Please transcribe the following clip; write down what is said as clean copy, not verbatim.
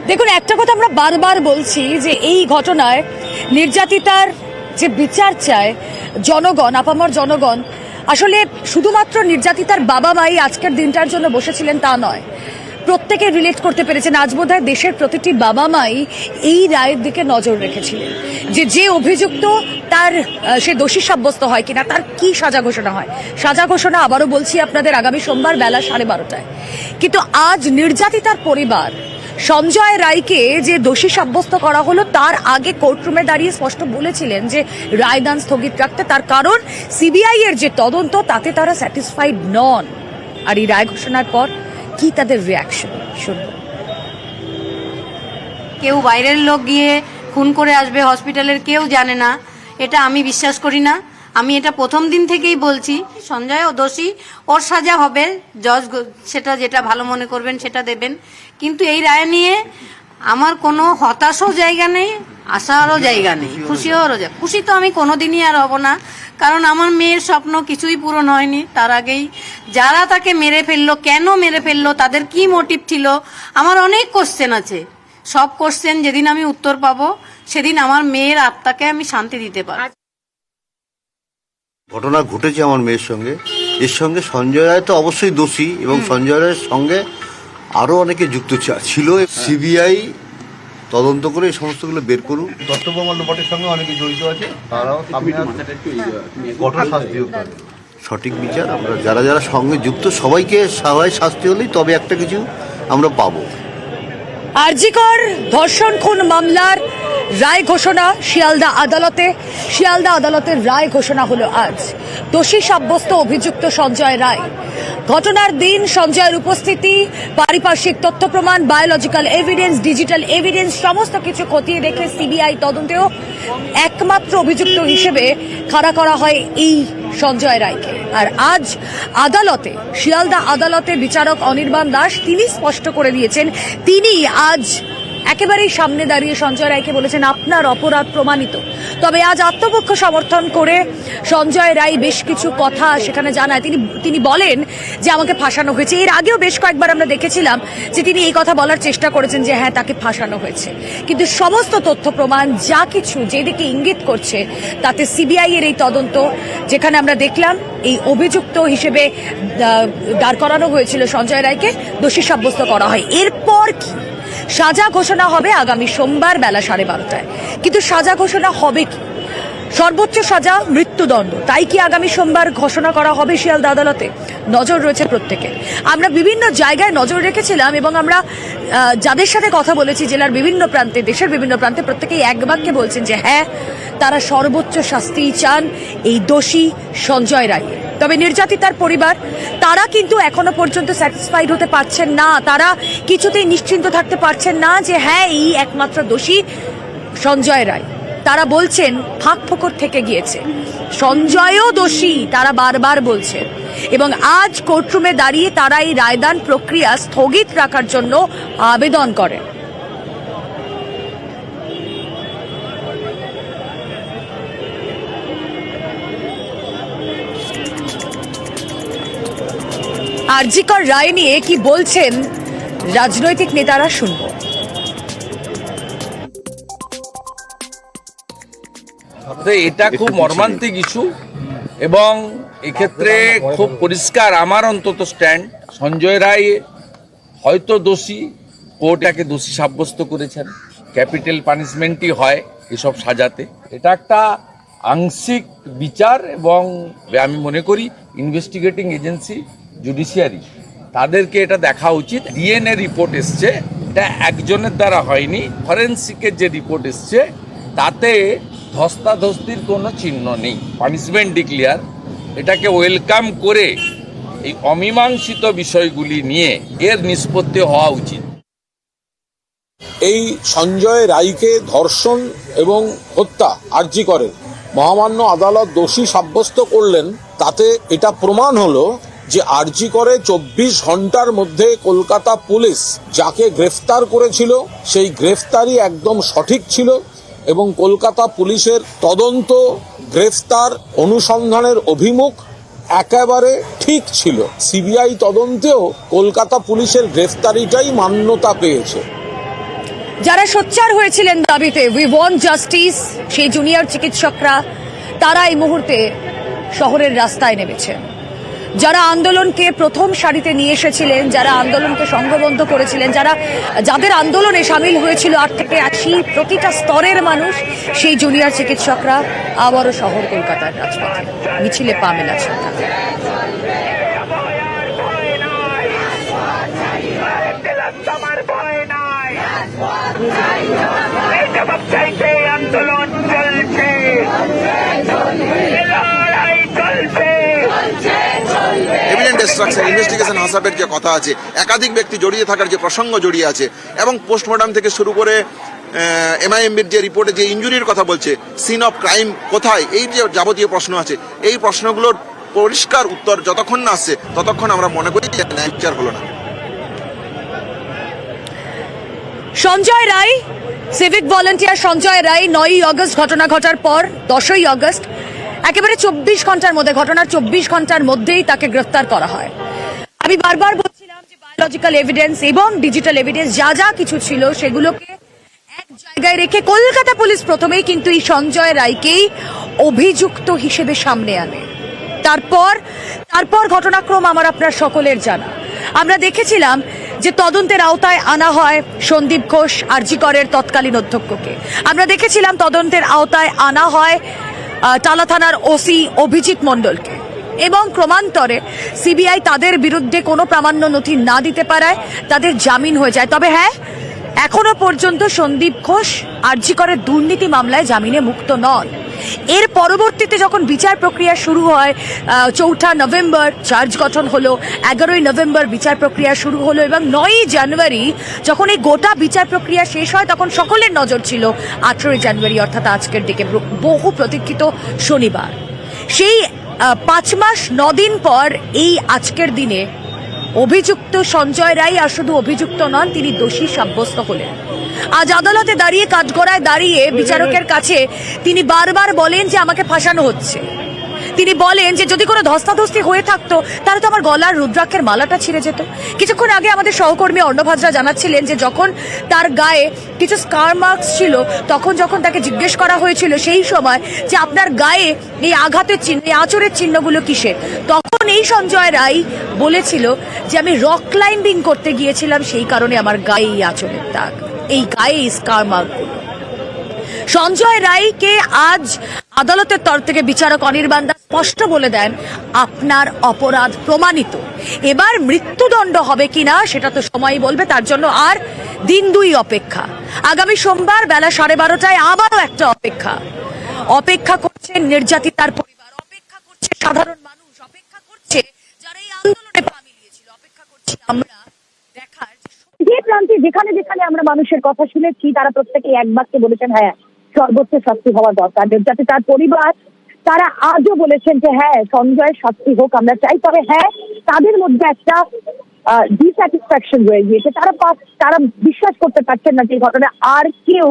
দেখুন, একটা কথা আমরা বারবার বলছি যে এই ঘটনায় নির্যাতিতার যে বিচার চায় জনগণ, আপামর জনগণ, আসলে শুধুমাত্র নির্যাতিতার বাবা মাই আজকের দিনটার জন্য বসেছিলেন তা নয়, প্রত্যেকে রিলেট করতে পেরেছেন। আজ বোধহয় দেশের প্রতিটি বাবা মাই এই রায়ের দিকে নজর রেখেছিলেন যে যে অভিযুক্ত তার সে দোষী সাব্যস্ত হয় কিনা, তার কি সাজা ঘোষণা হয়। সাজা ঘোষণা আবারও বলছি আপনাদের আগামী সোমবার বেলা 12:30টায়। কিন্তু আজ নির্যাতিতার পরিবার সঞ্জয় রায়কে যে দোষী সাব্যস্ত করা হলো তার আগে কোর্টরুমে দাঁড়িয়ে স্পষ্ট বলেছিলেন যে রায়দান স্থগিত রাখতে, তার কারণ সিবিআই এর যে তদন্ত তাতে তারা স্যাটিসফাইড নন। আর এই রায় ঘোষণার পর কি তাদের রিয়াকশন শুনবো। কেউ বাইরের লোক গিয়ে খুন করে আসবে হসপিটালের, কেউ জানে না, এটা আমি বিশ্বাস করি না। আমি এটা প্রথম দিন থেকেই বলছি, সঞ্জয়ও দোষী, ওর সাজা হবে, জজ সেটা যেটা ভালো মনে করবেন সেটা দেবেন। কিন্তু এই রায় নিয়ে আমার কোনো হতাশও জায়গা নেই, আশারও জায়গা নেই, খুশিও খুশি তো আমি কোনোদিনই আর হব না, কারণ আমার মেয়ের স্বপ্ন কিছুই পূরণ হয়নি। তার আগেই যারা তাকে মেরে ফেললো, কেন মেরে ফেললো, তাদের কি মোটিভ ছিল, আমার অনেক কোশ্চেন আছে। সব কোশ্চেন যেদিন আমি উত্তর পাবো সেদিন আমার মেয়ের আত্মাকে আমি শান্তি দিতে পারবো। ঘটনা ঘটেছে আমার মেয়ের সঙ্গে, এর সঙ্গে সঞ্জয় রায় তো অবশ্যই দোষী এবং সঞ্জয় রায়ের সঙ্গে আরও অনেকে যুক্ত ছিল। সিবিআই তদন্ত করে এই সমস্তগুলো বের করুক। দত্তপ্রমাণ বটের সঙ্গে অনেকে জড়িত আছে, তারাও কঠোর শাস্তি হোক, সঠিক বিচার। আমরা যারা যারা সঙ্গে যুক্ত সবাইকে সবাই শাস্তি হলেই তবে একটা কিছু আমরা পাবো। আরজিকর ধর্ষণ খুন মামলার রায় ঘোষণা শিয়ালদা আদালতে। শিয়ালদা আদালতের রায় ঘোষণা হলো আজ। দোষী সাব্যস্ত অভিযুক্ত সঞ্জয় রায়। ঘটনার দিন সঞ্জয়ের উপস্থিতি, পারিপার্শ্বিক তথ্য প্রমাণ, বায়োলজিক্যাল এভিডেন্স, ডিজিটাল এভিডেন্স সমস্ত কিছু খতিয়ে দেখে সিবিআই তদন্তেও একমাত্র অভিযুক্ত হিসেবে খাড়া করা হয় এই সঞ্জয় রায়কে। আর আজ আদালতে, শিয়ালদা আদালতে বিচারক অনির্বাণ দাস তিনি স্পষ্ট করে দিয়েছেন, তিনি আজ একেবারেই সামনে দাঁড়িয়ে সঞ্জয় রায়কে বলেছেন আপনার অপরাধ প্রমাণিত। তবে আজ আত্মপক্ষ সমর্থন করে সঞ্জয় রায় বেশ কিছু কথা সেখানে জানায়। তিনি বলেন যে আমাকে ফাঁসানো হয়েছে। এর আগেও বেশ কয়েকবার আমরা দেখেছিলাম যে তিনি এই কথা বলার চেষ্টা করেছেন যে হ্যাঁ তাকে ফাঁসানো হয়েছে, কিন্তু সমস্ত তথ্য প্রমাণ যা কিছু যেদিকে ইঙ্গিত করছে তাতে সিবিআই এর এই তদন্ত, যেখানে আমরা দেখলাম এই অভিযুক্ত হিসেবে দাঁড় করানো হয়েছিল সঞ্জয় রায়কে, দোষী সাব্যস্ত করা হয়। এরপর কি সাজা ঘোষণা হবে আগামী সোমবার বেলা 12:30টায়। কিন্তু সাজা ঘোষণা হবে কি? সর্বোচ্চ সাজা মৃত্যুদণ্ড। তাই কি আগামী সোমবার ঘোষণা করা হবে শিয়ালদা আদালতে? নজর রয়েছে প্রত্যেকে। আমরা বিভিন্ন জায়গায় নজর রেখেছিলাম এবং আমরা যাদের সাথে কথা বলেছি জেলার বিভিন্ন প্রান্তে, দেশের বিভিন্ন প্রান্তে, প্রত্যেকেই এক বাক্যে বলছেন যে হ্যাঁ তারা সর্বোচ্চ শাস্তি চান এই দোষী সঞ্জয় রায়। তবে নির্যাতিতার পরিবার তারা কিন্তু এখনো পর্যন্ত স্যাটিসফাইড হতে পারছেন না, তারা কিছুতেই নিশ্চিন্ত থাকতে পারছেন না যে হ্যাঁ এই একমাত্র দোষী সঞ্জয় রায়। তারা বলছেন ফাঁক ফোকর থেকে গিয়েছে, সঞ্জয়ও দোষী তারা বারবার বলছেন। এবং আজ কোর্টরুমে দাঁড়িয়ে তারা এই রায়দান প্রক্রিয়া স্থগিত রাখার জন্য আবেদন করেন। আরজিকর রায় নিয়ে কি বলছেন রাজনৈতিক নেতারা শুনবো। এটা খুব মর্মান্তিক ইস্যু এবং এক্ষেত্রে খুব পরিষ্কার আমার অন্তত স্ট্যান্ড, সঞ্জয় রায় হয়তো দোষী, কোর্টটাকে দোষী সাব্যস্ত করেছেন, ক্যাপিটাল পানিশমেন্টই হয় এসব সাজাতে। এটা একটা আংশিক বিচার এবং আমি মনে করি ইনভেস্টিগেটিং এজেন্সি, জুডিশিয়ারি তাদেরকে এটা দেখা উচিত। ডিএনএ রিপোর্ট এসছে, এটা একজনের দ্বারা হয়নি, ফরেন্সিকের যে রিপোর্ট এসছে তাতে ধস্তাধস্তির কোনো চিহ্ন নেই, পানিশমেন্ট ডিক্লেয়ার। এটাকে ওয়েলকাম করে এই অমীমাংসিত বিষয়গুলি নিয়ে এর নিষ্পত্তি হওয়া উচিত। এই সঞ্জয় রায়কে ধর্ষণ এবং হত্যা আরজি করে মহামান্য আদালত দোষী সাব্যস্ত করলেন। তাতে এটা প্রমাণ হলো যে আরজি করে 24 ঘন্টার মধ্যে কলকাতা পুলিশ যাকে গ্রেফতার করেছিল সেই গ্রেফতারই একদম সঠিক ছিল এবং কলকাতা পুলিশের তদন্ত, গ্রেফতার, অনুসন্ধানের অভিমুখ একেবারে ঠিক ছিল। সিবিআই তদন্তেও কলকাতা পুলিশের গ্রেফতারিটাই মান্যতা পেয়েছে। যারা সোচ্চার হয়েছিলেন দাবিতে উই ওয়ান্ট জাস্টিস, সেই জুনিয়র চিকিৎসকরা তারা এই মুহূর্তে শহরের রাস্তায় নেমেছেন। যারা আন্দোলনকে প্রথম সারিতে নিয়ে এসেছিলেন, যারা আন্দোলনকে সংঘবদ্ধ করেছিলেন, যাদের আন্দোলনে সামিল হয়েছিল 8 থেকে 80 প্রতিটা স্তরের মানুষ, সেই জুনিয়র চিকিৎসকরা আবারও শহর কলকাতার রাজপথে মিছিলে পা মেলাচ্ছেন। আন্দোলন চলছে, এভিডেন্ট ডিস্ট্রাকশন ইনভেস্টিগেশন হাসাবের যে কথা আছে, একাধিক ব্যক্তি জড়িয়ে থাকার যে প্রসঙ্গ জড়িয়ে আছে, এবং পোস্টমর্টম থেকে শুরু করে এমআইএমবির যে রিপোর্টে যে ইনজুরির কথা বলছে, সিন অফ ক্রাইম কোথায়, এই যে যাবতীয় প্রশ্ন আছে, এই প্রশ্নগুলোর পরিষ্কার উত্তর যতক্ষণ না আসছে ততক্ষণ আমরা মনে করি যে ন্যায় বিচার হলো না। Sanjay Roy, civic volunteer Sanjay Roy 9ই August ঘটনা ঘটার পর 10ই আগস্ট একেবারে 24 ঘন্টার মধ্যে, ঘটনার 24 ঘন্টার মধ্যেই তাকে গ্রেফতার করা হয়। আমি বারবার বলছিলাম যে বায়োলজিক্যাল এভিডেন্স এবং ডিজিটাল এভিডেন্স যা কিছু ছিল সেগুলোকে এক জায়গায় রেখে কলকাতা পুলিশ প্রথমেই কিন্তু এই সঞ্জয় রায়কেই অভিযুক্ত হিসেবে সামনে আনে। তারপর ঘটনাক্রম আমার আপনার সকলের জানা। আমরা দেখেছিলাম যে তদন্তের আওতায় আনা হয় সন্দীপ ঘোষ আরজি করের তৎকালীন অধ্যক্ষকে। আমরা দেখেছিলাম তদন্তের আওতায় আনা হয় টালা থানার ওসি অভিজিৎ মণ্ডলকে, এবং ক্রমান্তরে সিবিআই তাদের বিরুদ্ধে কোনো প্রামাণ্য নথি না দিতে পারায় তাদের জামিন হয়ে যায়। তবে হ্যাঁ, এখনো পর্যন্ত সন্দীপ ঘোষ আরজি করের দুর্নীতি মামলায় জামিনে মুক্ত নন। এর পরবর্তীতে যখন বিচার প্রক্রিয়া শুরু হয় 4 নভেম্বর চার্জ গঠন হলো, 11ই নভেম্বর বিচার প্রক্রিয়া শুরু হলো, এবং 9ই জানুয়ারি যখন এই গোটা বিচার প্রক্রিয়া শেষ হয় তখন সকলের নজর ছিল 18ই জানুয়ারি অর্থাৎ আজকের দিকে, বহু প্রতীক্ষিত শনিবার। সেই 5 মাস 9 দিন পর এই আজকের দিনে অভিযুক্ত সঞ্জয় রায় আর শুধু অভিযুক্ত নন, তিনি দোষী সাব্যস্ত হলেন। আজ আদালতে দাঁড়িয়ে, কাঠগড়ায় দাঁড়িয়ে বিচারকের কাছে তিনি বারবার বলেন যে আমাকে ফাঁসানো হচ্ছে। তিনি বলেন যে যদি কোনো ধস্তাধস্তি হয়ে থাকতো তাহলে তো আমার গলার রুদ্রাক্ষের মালাটা ছিঁড়ে যেত। কিছুক্ষণ আগে আমাদের সহকর্মী অর্ণব হাজরা জানাচ্ছিলেন যে যখন তার গায়ে কিছু স্কার মার্কস ছিল, তখন যখন তাকে জিজ্ঞেস করা হয়েছিল সেই সময় যে আপনার গায়ে এই আঘাতের চিহ্ন, এই আঁচড়ের চিহ্নগুলো কিসের, তখন এই সঞ্জয় রায় বলেছিল যে আমি রক ক্লাইম্বিং করতে গিয়েছিলাম, সেই কারণে আমার গায়ে এই আঁচড়ের দাগ, এই গায়ে স্কার মার্কগুলো। সঞ্জয় রায়কে আজ আদালতের তরফ থেকে বিচারক অনির্বাণ দাস স্পষ্ট বলে দেন আপনার অপরাধ প্রমাণিত। এবার মৃত্যুদণ্ড হবে কিনা সেটা তো সময়ই বলবে, তার জন্য আর দিন 2 অপেক্ষা। আগামী সোমবার বেলা 12:30টায় আবারও একটা অপেক্ষা করছে নির্যাতিতার পরিবার, অপেক্ষা করছে সাধারণ মানুষ, অপেক্ষা করছে যারা এই আন্দোলনে পা মিলিয়েছিল, অপেক্ষা করছি আমরা দেখার যে প্রান্তে যেখানে যেখানে আমরা মানুষের কথা শুনেছি তারা প্রত্যেকেই এক বাক্যে বলেছেন হ্যাঁ সর্বোচ্চ শাস্তি হওয়া দরকার। যাতে তার পরিবার তারা আজও বলেছেন যে হ্যাঁ সঞ্জয়ের শাস্তি হোক আমরা চাই, তবে হ্যাঁ তাদের মধ্যে একটা ডিস্যাটিসফ্যাকশন রয়ে গিয়েছে। তারা বিশ্বাস করতে পারছেন না যে ঘটনা আর কেউ